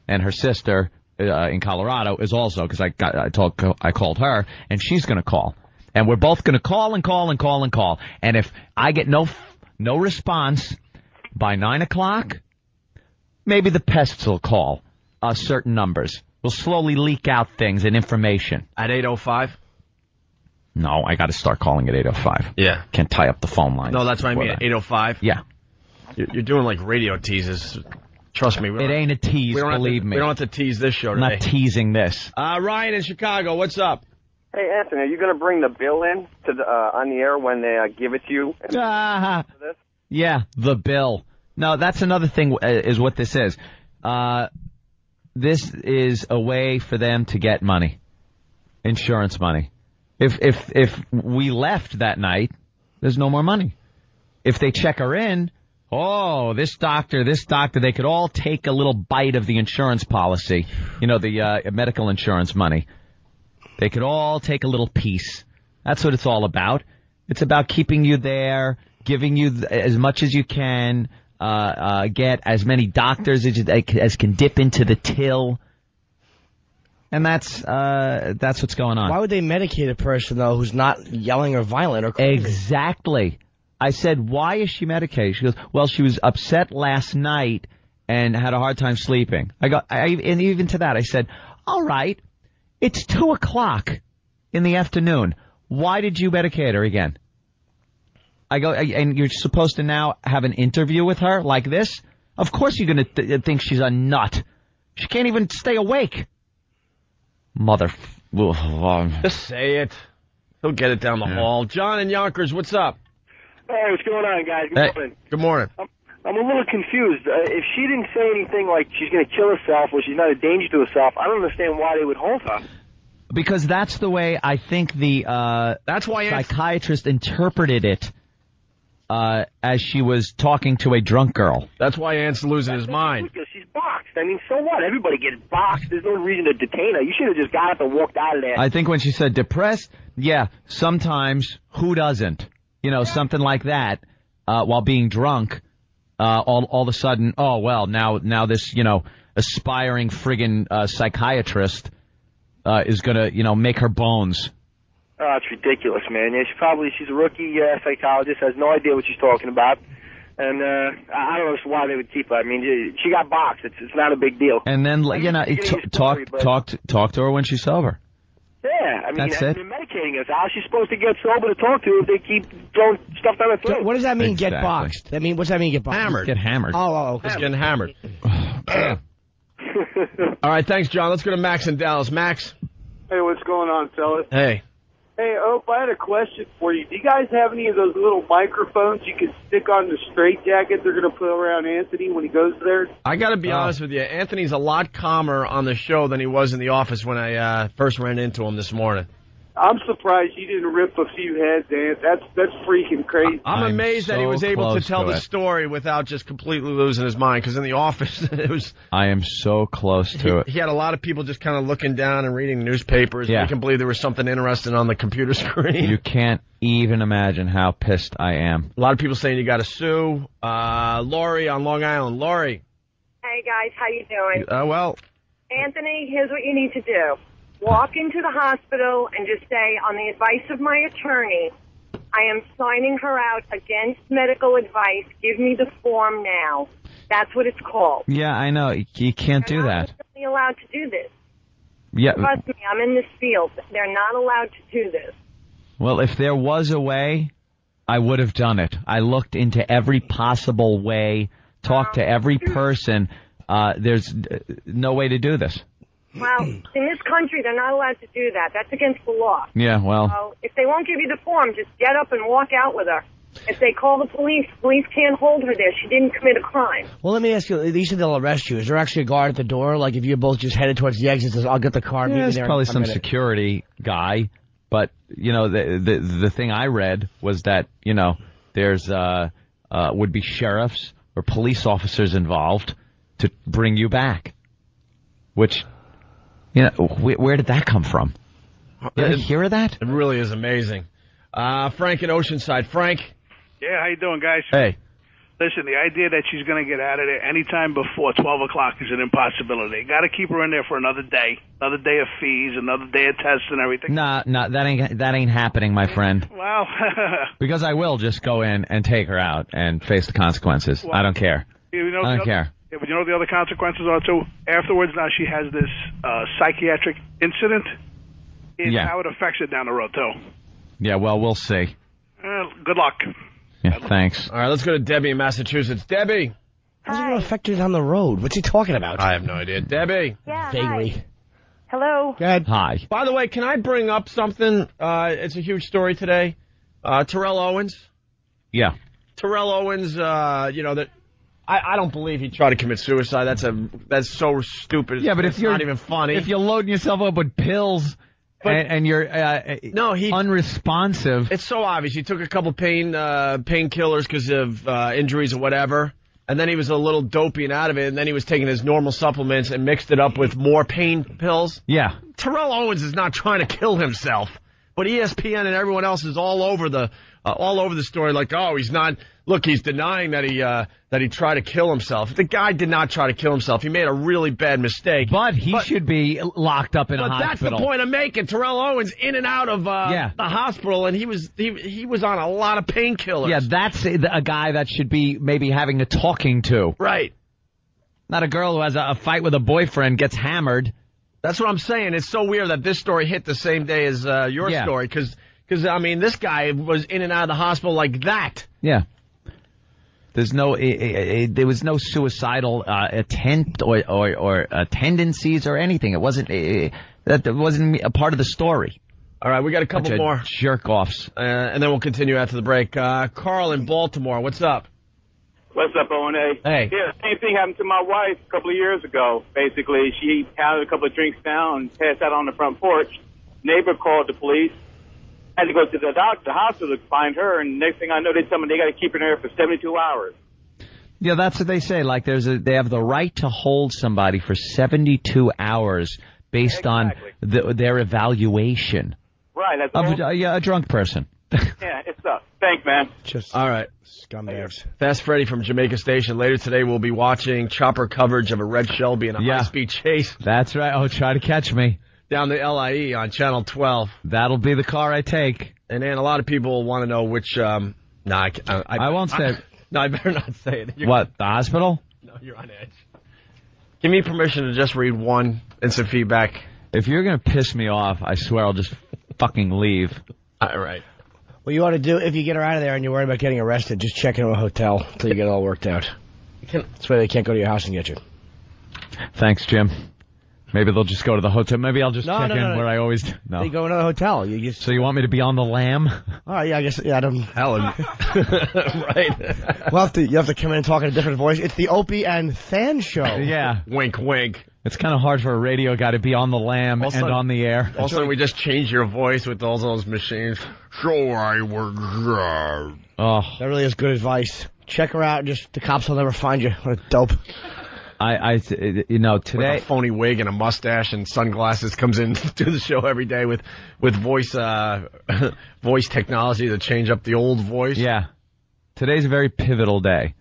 And her sister in Colorado is also, because I called her, and she's going to call. And we're both going to call and call and call and call. And if I get no response by 9 o'clock, maybe the pests will call certain numbers. We'll slowly leak out things and information. At 8:05? No, I got to start calling at 8:05. Yeah. Can't tie up the phone line. No, that's what I mean, at 8:05? Yeah. You're doing like radio teases. Trust me. It ain't a tease, believe me. We don't have to tease this show I'm today. not teasing this. Ryan in Chicago, what's up? Hey, Anthony, are you going to bring the bill in to the on the air when they give it to you? Yeah, the bill. No, that's another thing is what this is. This is a way for them to get money, insurance money. If we left that night, there's no more money. If they check her in, this doctor, they could all take a little bite of the insurance policy, the medical insurance money. They could all take a little piece. That's what it's all about. It's about keeping you there, giving you as much as you can, get as many doctors as can dip into the till. And that's what's going on. Why would they medicate a person, though, who's not yelling or violent or crazy? Exactly. I said, why is she medicated? She goes, well, she was upset last night and had a hard time sleeping. And even to that, I said, all right. It's 2 o'clock in the afternoon. Why did you medicate her again? I go, and you're supposed to now have an interview with her like this? Of course you're going to think she's a nut. She can't even stay awake. Just say it. He'll get it down the hall. John in Yonkers, what's up? Hey, what's going on, guys? Good morning. Good morning. I'm a little confused. If she didn't say anything like she's going to kill herself or she's not a danger to herself, I don't understand why they would hold her. Because that's the way I think the psychiatrist interpreted it as she was talking to a drunk girl. That's why Ant's losing his mind. She's boxed. I mean, so what? Everybody gets boxed. There's no reason to detain her. You should have just got up and walked out of there. I think when she said depressed, yeah, sometimes who doesn't? Something like that while being drunk. All of a sudden, now this, aspiring friggin' psychiatrist is gonna, make her bones. Oh, it's ridiculous, man. Yeah, she's a rookie psychologist, has no idea what she's talking about. And I don't know why they would keep her. I mean, she got boxed. It's not a big deal. And then, talk to her when she's sober. Yeah, I mean, That's they're it. medicating us. How's she supposed to get sober to talk to if they keep throwing stuff down her throat? So what does that mean, Exactly. get boxed? What's that mean, get boxed? Hammered. Get hammered. Oh, okay. He's getting hammered. All right, thanks, John. Let's go to Max in Dallas. Max. Hey, what's going on, fellas? Hey. Hey, Ope, I had a question for you. Do you guys have any of those little microphones you can stick on the straitjacket they're going to put around Anthony when he goes there? I got to be honest with you. Anthony's a lot calmer on the show than he was in the office when I first ran into him this morning. I'm surprised you didn't rip a few heads, Ant. That's freaking crazy. I'm amazed that he so was able to close tell to the it. story without just completely losing his mind, because in the office, it was... I am so close to it. He had a lot of people just kind of looking down and reading newspapers. Yeah. I can believe there was something interesting on the computer screen. You can't even imagine how pissed I am. A lot of people saying you got to sue. Lori on Long Island. Lori. Hey, guys, how you doing? Well, Anthony, here's what you need to do. Walk into the hospital and just say, on the advice of my attorney, I am signing her out against medical advice. Give me the form now. That's what it's called. Yeah, I know. You can't do that. They're not legally allowed to do this. Yeah. Trust me, I'm in this field. They're not allowed to do this. Well, if there was a way, I would have done it. I looked into every possible way, talked to every person. There's no way to do this. Well, in this country, they're not allowed to do that. That's against the law. Yeah, well. So if they won't give you the form, just get up and walk out with her. If they call the police can't hold her there. She didn't commit a crime. Well, let me ask you, you said they'll arrest you. Is there actually a guard at the door? Like, if you're both just headed towards the exit, says, I'll get the car. Yeah, there's there probably in a some minute. security guy. But, the thing I read was that, there's would be sheriffs or police officers involved to bring you back. Which, where did that come from? Did you hear of that? It really is amazing. Frank in Oceanside. Frank. Yeah, how you doing, guys? Hey. Listen, the idea that she's going to get out of there anytime before 12 o'clock is an impossibility. Got to keep her in there for another day of fees, another day of tests and everything. Nah, that ain't happening, my friend. Well, because I will just go in and take her out and face the consequences. Well, I don't care. I don't care. Yeah, but you know what the other consequences are, too? Afterwards, now she has this psychiatric incident. How it affects her down the road, too. Yeah, well, we'll see. Good luck. Yeah, thanks. All right, let's go to Debbie in Massachusetts. Debbie. How's it going to affect you down the road? What's he talking about? I have no idea. Debbie. Yeah, Vaguely. hi. Hello. Go ahead. Hi. By the way, can I bring up something? It's a huge story today. Terrell Owens. Yeah. Terrell Owens, that I don't believe he tried to commit suicide. That's so stupid. Yeah, but if you're not even funny. If you're loading yourself up with pills and you're unresponsive. It's so obvious. He took a couple painkillers because of injuries or whatever, and then he was a little dopey and out of it, and then he was taking his normal supplements and mixed it up with more pain pills. Yeah. Terrell Owens is not trying to kill himself, but ESPN and everyone else is all over the story. Like, oh, he's not. Look, he's denying that he tried to kill himself. The guy did not try to kill himself. He made a really bad mistake. But he should be locked up in a hospital. But that's the point I'm making. Terrell Owens in and out of the hospital, and he was on a lot of painkillers. Yeah, that's a guy that should be maybe having a talking to. Right. Not a girl who has a fight with a boyfriend, gets hammered. That's what I'm saying. It's so weird that this story hit the same day as your story, because this guy was in and out of the hospital like that. Yeah. There was no suicidal attempt or tendencies or anything. It wasn't that wasn't a part of the story. All right, we got a couple more jerk offs, and then we'll continue after the break. Carl in Baltimore, what's up? What's up, O&A? Hey. Yeah, same thing happened to my wife a couple of years ago. Basically, she had a couple of drinks down and passed out on the front porch. Neighbor called the police. Had to go to the hospital to find her, and next thing I know, they tell me they got to keep her there for 72 hours. Yeah, that's what they say. Like, they have the right to hold somebody for 72 hours based on their evaluation. Right. That's a drunk person. Yeah, it sucks. Thanks, man. All right. Scumbags. Fast Freddy from Jamaica Station. Later today, we'll be watching chopper coverage of a red Shelby in a high-speed chase. That's right. Oh, try to catch me. Down the LIE on Channel 12. That'll be the car I take. And then a lot of people want to know which. I won't say it. No, I better not say it. What, the hospital? No, you're on edge. Give me permission to just read one instant feedback. If you're going to piss me off, I swear I'll just fucking leave. All right. What you ought to do, if you get her out of there and you're worried about getting arrested, just check into a hotel until you get it all worked out. That's why they can't go to your house and get you. Thanks, Jim. Maybe they'll just go to the hotel. Maybe I'll just check in where I always do. No. They go to the hotel. So you want me to be on the lam? Oh, yeah, I guess. Yeah, I don't. Helen. Right. You have to come in and talk in a different voice. It's the Opie and Than show. Yeah. Wink, wink. It's kind of hard for a radio guy to be on the lam and on the air. Also, we just change your voice with all those machines. So I was. Oh. That really is good advice. Check her out. Just the cops will never find you. What a dope. Today with a phony wig and a mustache and sunglasses comes in to the show every day with voice voice technology to change up the old voice. Yeah. Today's a very pivotal day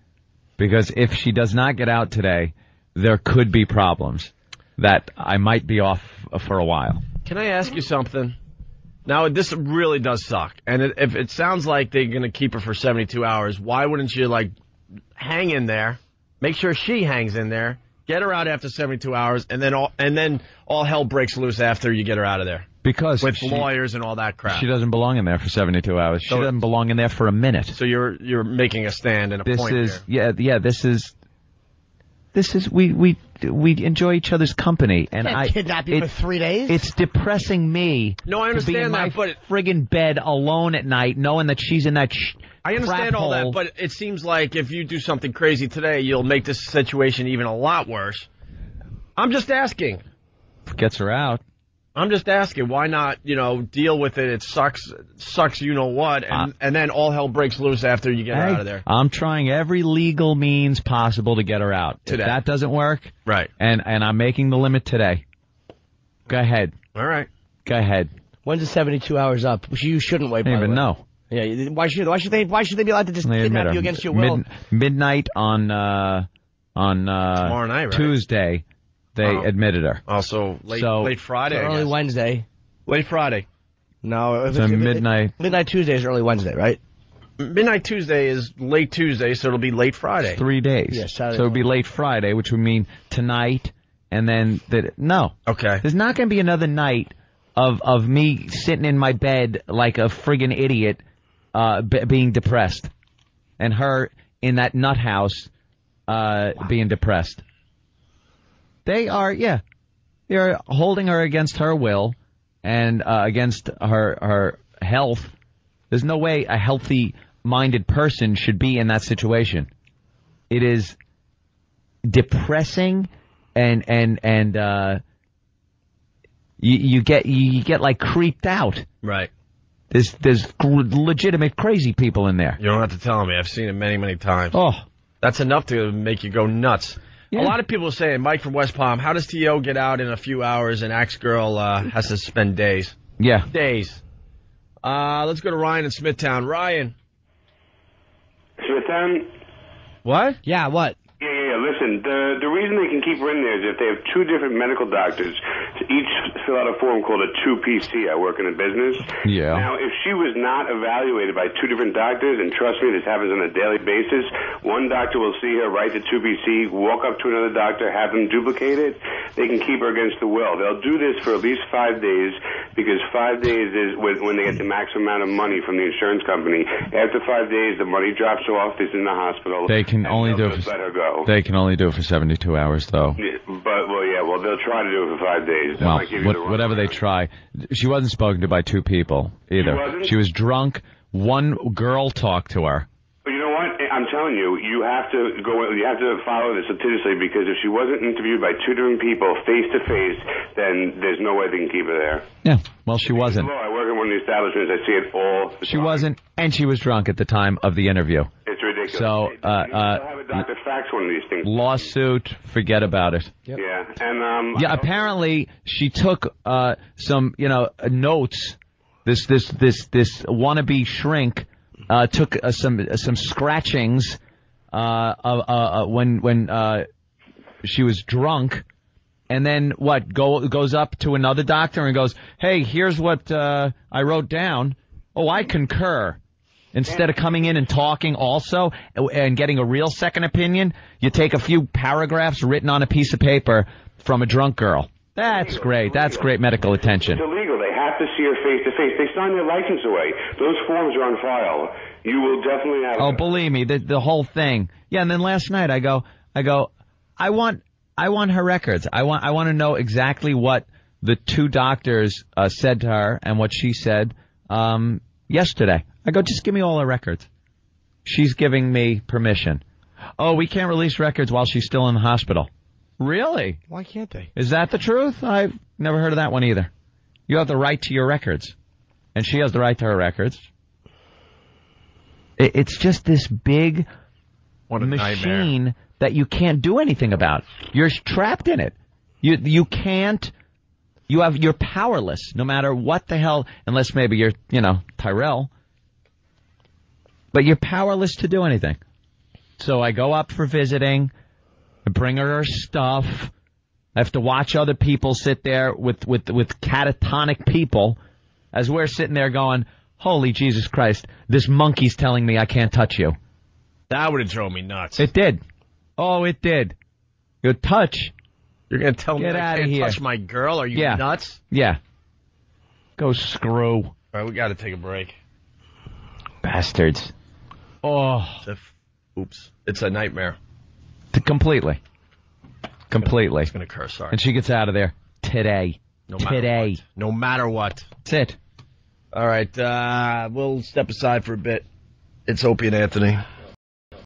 because if she does not get out today, there could be problems that I might be off for a while. Can I ask you something? Now, this really does suck. And if it sounds like they're going to keep her for 72 hours, why wouldn't you, hang in there? Make sure she hangs in there. Get her out after 72 hours, and then all hell breaks loose after you get her out of there. Because with lawyers and all that crap. She doesn't belong in there for 72 hours. She doesn't belong in there for a minute. So you're making a stand and a point here. This is we enjoy each other's company, and I kidnap you for 3 days. It's depressing me. No, I understand to be in that, my friggin' bed alone at night, knowing that she's in that. I understand all that, but it seems like if you do something crazy today, you'll make this situation even a lot worse. I'm just asking. Gets her out. I'm just asking, why not, deal with it? It sucks, you know what, and then all hell breaks loose after you get her out of there. I'm trying every legal means possible to get her out. Today. If that doesn't work, right, and I'm making the limit today. Go ahead. All right. Go ahead. When's the 72 hours up? You shouldn't wait. I don't even know. Yeah. Why should they be allowed to just kidnap you against your will? Midnight on tomorrow night, right? Tuesday. They admitted her. Also, late Friday. Early Wednesday. Late Friday. No, it's midnight. Midnight Tuesday is early Wednesday, right? Midnight Tuesday is late Tuesday, so it'll be late Friday. It's 3 days. Yeah, Saturday. So it'll be late Friday, which would mean tonight, and then no. Okay. There's not going to be another night of me sitting in my bed like a friggin' idiot, being depressed, and her in that nut house, being depressed. They are, they're holding her against her will and against her health. There's no way a healthy-minded person should be in that situation. It is depressing, and you get like creeped out. Right. There's legitimate crazy people in there. You don't have to tell me. I've seen it many, many times. Oh, that's enough to make you go nuts. Yeah. A lot of people are saying, Mike from West Palm, how does T.O. get out in a few hours and Axe Girl has to spend days? Yeah. Days. Let's go to Ryan in Smithtown. Ryan. Smithtown? What? Yeah, what? Yeah. Listen, the reason they can keep her in there is if they have two different medical doctors, each fill out a form called a 2PC. I work in a business. Yeah. Now, if she was not evaluated by two different doctors, and trust me, this happens on a daily basis, one doctor will see her, write the 2PC, walk up to another doctor, have them duplicate it. They can keep her against the will. They'll do this for at least 5 days, because 5 days is when they get the maximum amount of money from the insurance company. After 5 days, the money drops off. She's in the hospital. They can only do it. Let her go. They can only do it for 72 hours, though. Yeah, well, they'll try to do it for 5 days. They might give you the whatever they try. She wasn't spoken to by two people either. She wasn't? She was drunk. One girl talked to her. But you know what? I'm telling you, you have to follow this assiduously, because if she wasn't interviewed by two different people face to face, then there's no way they can keep her there. Yeah. Well, she wasn't. I work in one of the establishments. I see it all the time. She wasn't, and she was drunk at the time of the interview. It's ridiculous. So, you have a doctor fax one of these things. Lawsuit, forget about it. Yep. Yeah, and apparently she took some, notes. This wannabe shrink took some scratchings when she was drunk. And then goes up to another doctor and goes, hey, here's what I wrote down. Oh, I concur. Instead of coming in and talking also and getting a real second opinion, you take a few paragraphs written on a piece of paper from a drunk girl. That's great. That's great medical attention. It's illegal. They have to see her face to face. They sign their license away. Those forms are on file. You will definitely have. Oh, believe me, the whole thing. Yeah, and then last night I go, I want her records. I want to know exactly what the two doctors said to her and what she said yesterday. I go, just give me all her records. She's giving me permission. Oh, we can't release records while she's still in the hospital. Really? Why can't they? Is that the truth? I've never heard of that one either. You have the right to your records. And she has the right to her records. It's just this big machine that you can't do anything about. You're trapped in it. You can't. You're powerless, no matter what the hell, unless maybe you're, Tyrell. But you're powerless to do anything. So I go up for visiting. I bring her stuff. I have to watch other people sit there with catatonic people as we're sitting there going, holy Jesus Christ, this monkey's telling me I can't touch you. That would have drove me nuts. It did. Oh, it did. Your touch. You're going to tell me Get I out of can't here. touch my girl? Are you nuts? Yeah. Go screw. All right, we got to take a break. Bastards. Oh. Oops. It's a nightmare. Completely. Completely. It's going to curse, sorry. And she gets out of there today. No matter Today. what. No matter what. That's it. All right, we'll step aside for a bit. It's Opie and Anthony.